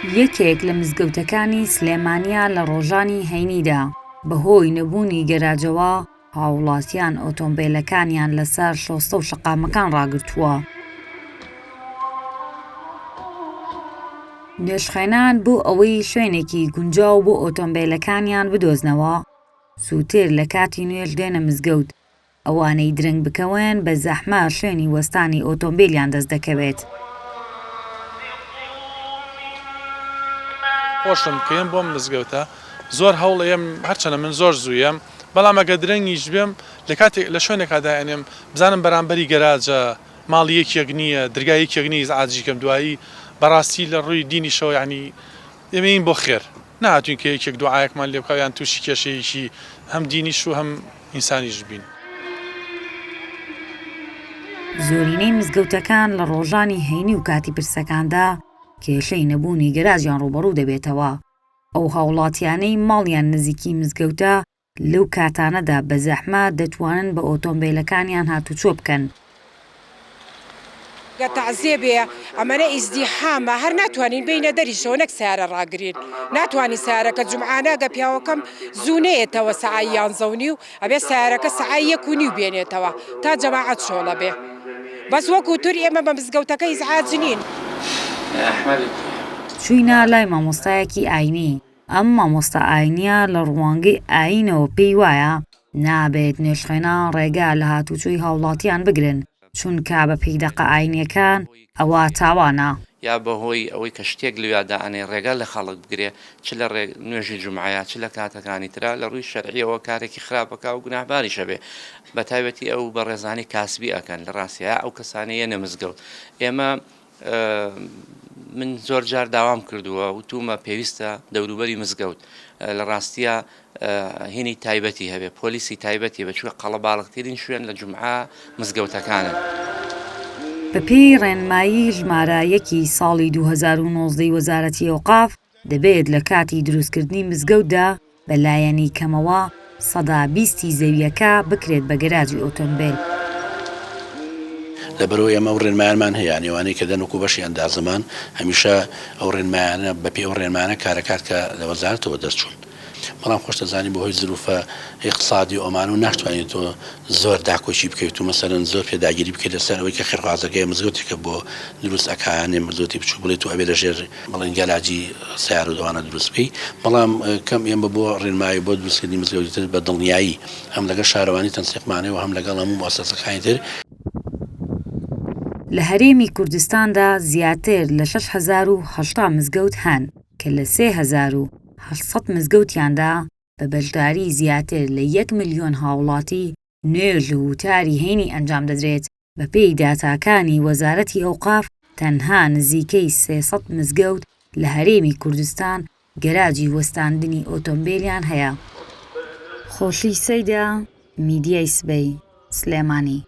یەکێک لە مزگەوتەکانی سلێمانیا لە ڕۆژانی هەینیدا بەهۆی نەبوونی گەراجەوە هاوڵاتیان ئۆتۆمبیلەکانیان لەسەر شۆستە و شەقامەکان ڕاگرتووە. نوێژخێنان بۆ ئەوەی شوێنێکی گونجاو بۆ ئۆتۆمبیلەکانیان بدۆزنەوە سووتێر لە کاتی نوێژ دێنە مزگەوت. ئەوانەی درەنگ بکەوێن بە زەحمە شوێنی وەستانی ئۆتۆمبیلیان دەست دەکەوێت. خۆشم کەم بۆم مزگەوتە زۆر هەوڵەیەم هەرچەنە من زۆر زوویم بەڵام ئەگە درەنگیش بێم لە کاتێک لە شوێنێکدا ئەنێم بزانم بەرامبەری گەراجە ماڵی یەکێک نییە دەرگای یەکێک نییە ئاجیکەم دوایی بەڕاستی لە ڕووی دینی شەوە یعنی ئێمەین بۆ خێر نهاتوین کە یەکێک دوعایەکمان لێ بکەویان تووشی کێشەیەکی هەم دینیش و هەم ئینسانیش بین. زۆرینەی مزگەوتەکان لە ڕۆژانی هەینی و کاتی پرسەکاندا کێشەی نەبوونی گەراجیان ڕوبەڕوو دەبێتەوە. ئەو هاوڵاتیانەی ماڵیان نزیکی مزگەوتە لەو کاتانەدا بە زەحمە دەتوانن بە ئۆتۆمبیلەکانیان هاتوچۆ بکەن. تعزیە بێ ئەمەنە ئیزدیحامە هەر ناتوانین بینە دەریشەوە نەک سیارە ڕاگرین ناتوانانی سیارەکە جمعانەگە پیاوەکەم زوونەیەتەوە سەعای 11 و ئەبێ سیارەکە سەعای 1 بێنێتەوە تا جەماعەت شۆڵە بێ بەس وەکو تووری ئێمە بە مزگەوتەکە ئیزعاج نین. چووینە لای مامۆستایەکی ئاینی. ئەم مامۆستا ئاینیە لە ڕوانگەی ئاینەوە پێی وایە نابێت نوێژخێنان ڕێگا لە هاتوچۆی هاوڵاتیان بگرن چونکە بە پەیدەقە ئاینیەکان ئەوە تاوانە. یا بەهۆی ئەوەی کە شتێک لەوێدا ئەنێ ڕێگا لە خەڵک بگرێ چ لە نوێژی جمعایە چ لە کاتەکانی ترا لە ڕووی شەرعیەوە کارێکی خراپەکە و گوناهباریشە بێ بە تایبەتی ئەو بە ڕێزانی کاسبی ئەکەن لە ڕاستیە ئەو کەسانەیە نەمزگەوت. ئێمە من زۆر جار داوام کردووە وتومە پێویستە دەوروبەری مزگەوت لە ڕاستیە هینی تایبەتی هەبێ پۆلیسی تایبەتی بەچوە قەڵە باڵغترین شوێن لە جمعە مزگەوتەکانن. بەپێی ڕێنمایی ژمارەیەکی ساڵی 2019 وەزارەتی ئەوقاف دەبێت لە کاتی دروستکردنی مزگەوتدا بەلایەنی کەمەوە 20% زەویەکە بکرێت بە گەراجی ئۆتۆمبیل. لەبەرەوەی ئەمە ئەو ڕێنمایانمان هەیە ئەوانەی کە دەنوکو بەشی ئەندازمان هەمیشە ئەو ڕێنمایانە بەپێ ئەو ڕێنمانە کارەکات کە لە وەزارەتەوە دەستچوون. بەڵام خۆشتەزانی بەهۆی زروفە اقتصادی ئۆمان و ناتوانێت تۆ زۆر داکۆچی بکەیت و مەسەرەن زۆر پێداگیری بکەیت لەسەر ئەوەی کە خێرخوازەکەی مزگەوتێکە بۆ دروست ئەکانێ مزگەوتی بچوو بڵێت و ئەبێ لەژێر بەڵێن گەلاجی سیار و دەوانە دروست بکەی. بەڵام کەم ئێمە بۆ ڕێنمایی بۆ دروستکردنی مزگەوتیتر بە دڵنیایی هەم لەگەڵ شارەوانی تەنسیقمانەوە و هەم لەگەڵ هەموو مؤسسەسەکانی تر. لە هەرێمی کوردستاندا زیاتر لە 6,080 مزگەوت هەن کە لە 3,800 مزگەوتیاندا بە بەشداری زیاتر لە 1 ملیۆن هاوڵاتی نوێژ و وتاری هەینی ئەنجام دەدرێت. بەپێی داتاکانی وەزارەتی ئەوقاف تەنها نزیکەی 300 مزگەوت لە هەرێمی کوردستان گەراجی وەستاندنی ئۆتۆمبیلیان هەیە. خۆشی سەیدا، میدیای سبەی، سلێمانی.